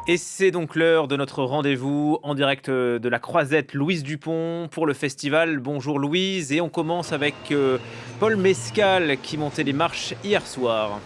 Et c'est donc l'heure de notre rendez-vous en direct de la Croisette Louise Dupont pour le festival. Bonjour Louise, et on commence avec Paul Mescal qui montait les marches hier soir.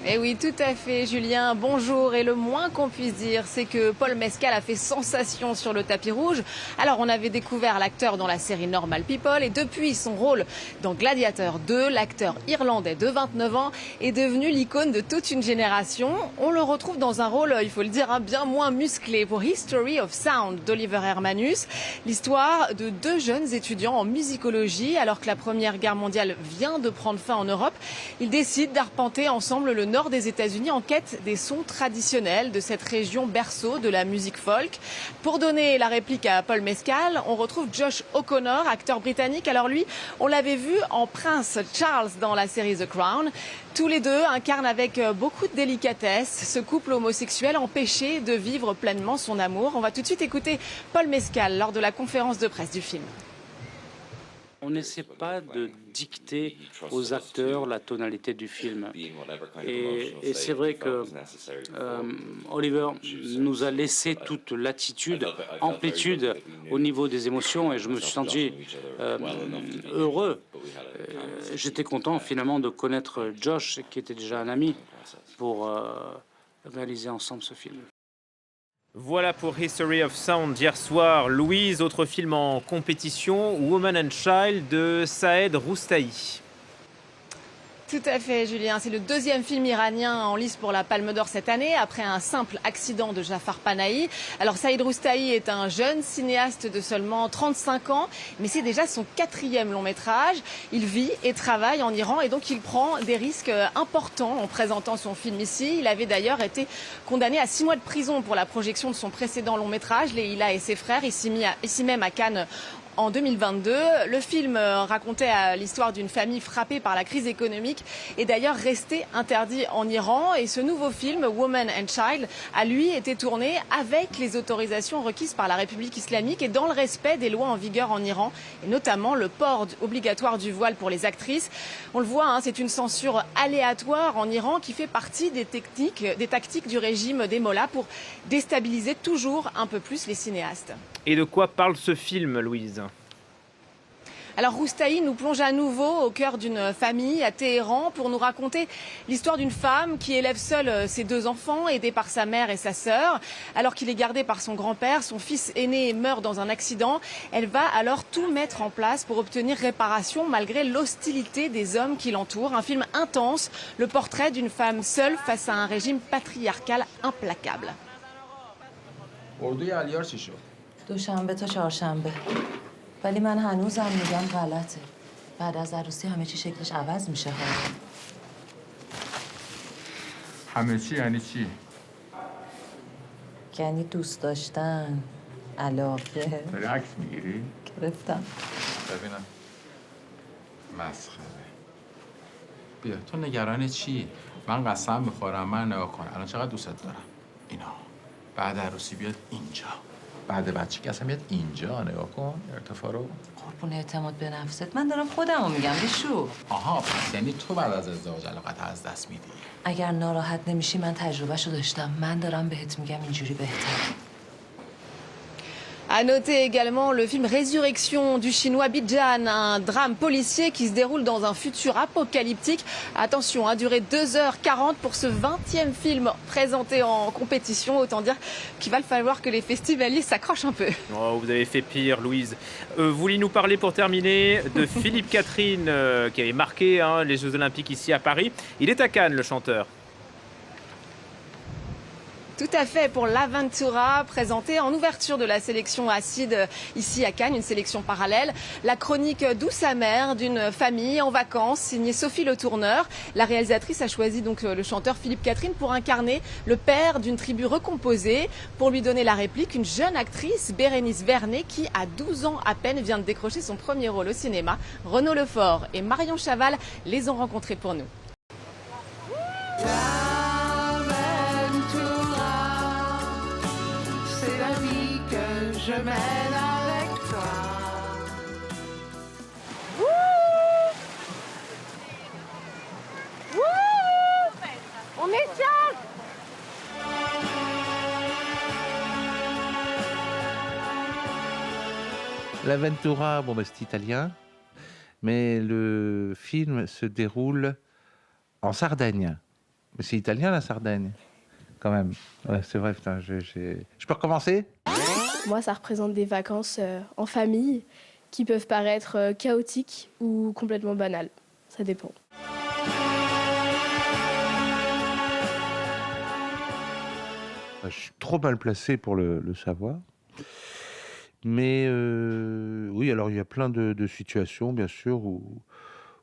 Eh oui, tout à fait, Julien. Bonjour. Et le moins qu'on puisse dire, c'est que Paul Mescal a fait sensation sur le tapis rouge. Alors, on avait découvert l'acteur dans la série Normal People et depuis son rôle dans Gladiator 2, l'acteur irlandais de 29 ans est devenu l'icône de toute une génération. On le retrouve dans un rôle, il faut le dire, bien moins musclé pour History of Sound d'Oliver Hermanus. L'histoire de deux jeunes étudiants en musicologie, alors que la Première Guerre mondiale vient de prendre fin en Europe. Ils décident d'arpenter ensemble le nord des États-Unis en quête des sons traditionnels de cette région berceau de la musique folk. Pour donner la réplique à Paul Mescal, on retrouve Josh O'Connor, acteur britannique. Alors lui, on l'avait vu en Prince Charles dans la série The Crown. Tous les deux incarnent avec beaucoup de délicatesse ce couple homosexuel empêché de vivre pleinement son amour. On va tout de suite écouter Paul Mescal lors de la conférence de presse du film. On n'essaie pas de dicter aux acteurs la tonalité du film. Et c'est vrai que Oliver nous a laissé toute latitude, amplitude au niveau des émotions et je me suis senti heureux. J'étais content finalement de connaître Josh, qui était déjà un ami, pour réaliser ensemble ce film. Voilà pour History of Sound d'hier soir. Louise, autre film en compétition, Woman and Child de Saed Roustahi. Tout à fait, Julien. C'est le deuxième film iranien en lice pour la Palme d'Or cette année, après un simple accident de Jafar Panahi. Alors, Saïd Roustahi est un jeune cinéaste de seulement 35 ans, mais c'est déjà son 4e long métrage. Il vit et travaille en Iran et donc il prend des risques importants en présentant son film ici. Il avait d'ailleurs été condamné à 6 mois de prison pour la projection de son précédent long métrage, Leila et ses frères, ici même à Cannes, en 2022. Le film racontait l'histoire d'une famille frappée par la crise économique et d'ailleurs resté interdit en Iran. Et ce nouveau film, Woman and Child, a lui été tourné avec les autorisations requises par la République islamique et dans le respect des lois en vigueur en Iran, et notamment le port obligatoire du voile pour les actrices. On le voit, c'est une censure aléatoire en Iran qui fait partie des tactiques du régime des mollahs pour déstabiliser toujours un peu plus les cinéastes. Et de quoi parle ce film, Louise ? Alors Roustahi nous plonge à nouveau au cœur d'une famille à Téhéran pour nous raconter l'histoire d'une femme qui élève seule ses 2 enfants, aidée par sa mère et sa sœur. Alors qu'il est gardé par son grand-père, son fils aîné meurt dans un accident. Elle va alors tout mettre en place pour obtenir réparation malgré l'hostilité des hommes qui l'entourent. Un film intense, le portrait d'une femme seule face à un régime patriarcal implacable. دوشنبه تا چهارشنبه ولی من هنوزم میگم غلطه بعد از عروسی همه چی شکلش عوض میشه ها همه چی یعنی چی؟ یعنی دوست داشتن علاقه داری عکس میگیری؟ گرفتم ببینم مسخره بیا تو نگران چی؟ من قسم میخورم من نگاه کن الان چقدر دوستت دارم اینا بعد عروسی بیاد اینجا بعد بچگی اصلا میاد اینجا نگاه کن ارتفاع رو قربون اعتماد به نفست من دارم خودمو میگم بیشو آها پس یعنی تو بعد از ازدواج علاقت از دست میدی اگر ناراحت نمیشی من تجربهشو داشتم من دارم بهت میگم اینجوری بهتره À noter également le film Résurrection du chinois Bijan, un drame policier qui se déroule dans un futur apocalyptique. Attention, duré 2h40 pour ce 20e film présenté en compétition. Autant dire qu'il va falloir que les festivaliers s'accrochent un peu. Oh, vous avez fait pire, Louise. Vous vouliez nous parler pour terminer de Philippe Catherine qui avait marqué les Jeux Olympiques ici à Paris. Il est à Cannes, le chanteur. Tout à fait, pour l'Aventura, présentée en ouverture de la sélection Acide ici à Cannes, une sélection parallèle. La chronique douce amère d'une famille en vacances, signée Sophie Le Tourneur. La réalisatrice a choisi donc le chanteur Philippe Catherine pour incarner le père d'une tribu recomposée. Pour lui donner la réplique, une jeune actrice, Bérénice Vernet, qui à 12 ans à peine vient de décrocher son premier rôle au cinéma. Renaud Lefort et Marion Chaval les ont rencontrés pour nous. Je mène avec toi. On est fiers. L'Aventura, bon, c'est italien, mais le film se déroule en Sardaigne. Mais c'est italien, la Sardaigne, quand même. Ouais, c'est vrai, putain, je peux recommencer? Moi, ça représente des vacances en famille qui peuvent paraître chaotiques ou complètement banales. Ça dépend. Je suis trop mal placé pour le savoir. Mais oui, alors il y a plein de situations, bien sûr, où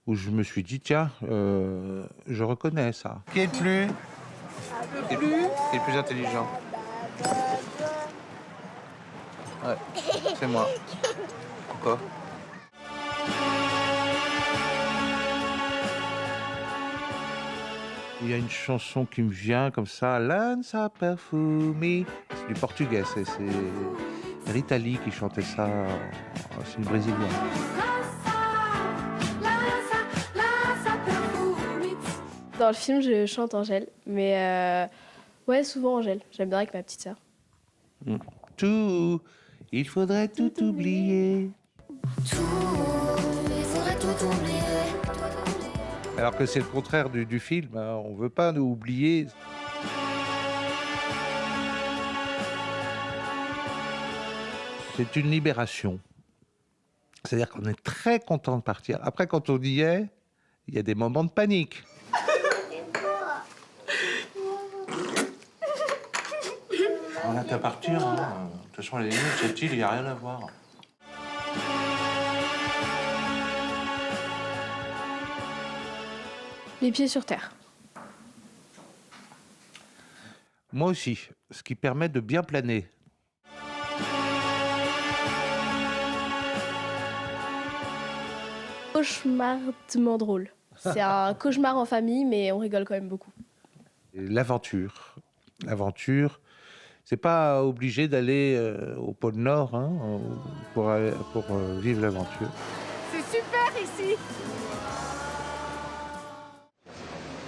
je me suis dit, tiens, je reconnais ça. Qui est le plus intelligent? Ouais, c'est moi. Pourquoi? Il y a une chanson qui me vient comme ça, Lança Perfumi. C'est du portugais, c'est Rita Lee qui chantait ça, c'est une brésilienne. Dans le film, je chante Angèle, mais ouais, souvent Angèle. J'aime bien avec ma petite sœur. Tout, il faudrait tout oublier. Alors que c'est le contraire du film, hein. On ne veut pas nous oublier. C'est une libération. C'est-à-dire qu'on est très content de partir. Après, quand on y est, il y a des moments de panique. On n'a qu'à partir. Hein. De toute façon, les limites, cette île, il n'y a rien à voir. Les pieds sur terre. Moi aussi, ce qui permet de bien planer. Cauchemardement drôle. C'est un cauchemar en famille, mais on rigole quand même beaucoup. L'aventure. L'aventure, c'est pas obligé d'aller au pôle Nord hein, pour vivre l'aventure. C'est super ici.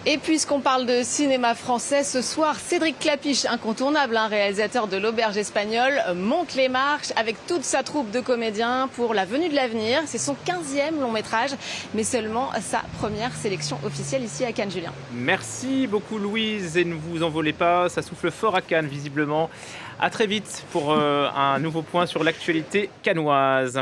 Et puisqu'on parle de cinéma français, ce soir, Cédric Clapiche, incontournable, réalisateur de l'Auberge espagnole, monte les marches avec toute sa troupe de comédiens pour La Venue de l'avenir. C'est son 15e long métrage, mais seulement sa première sélection officielle ici à Cannes, Julien. Merci beaucoup Louise et ne vous envolez pas, ça souffle fort à Cannes visiblement. À très vite pour un nouveau point sur l'actualité cannoise.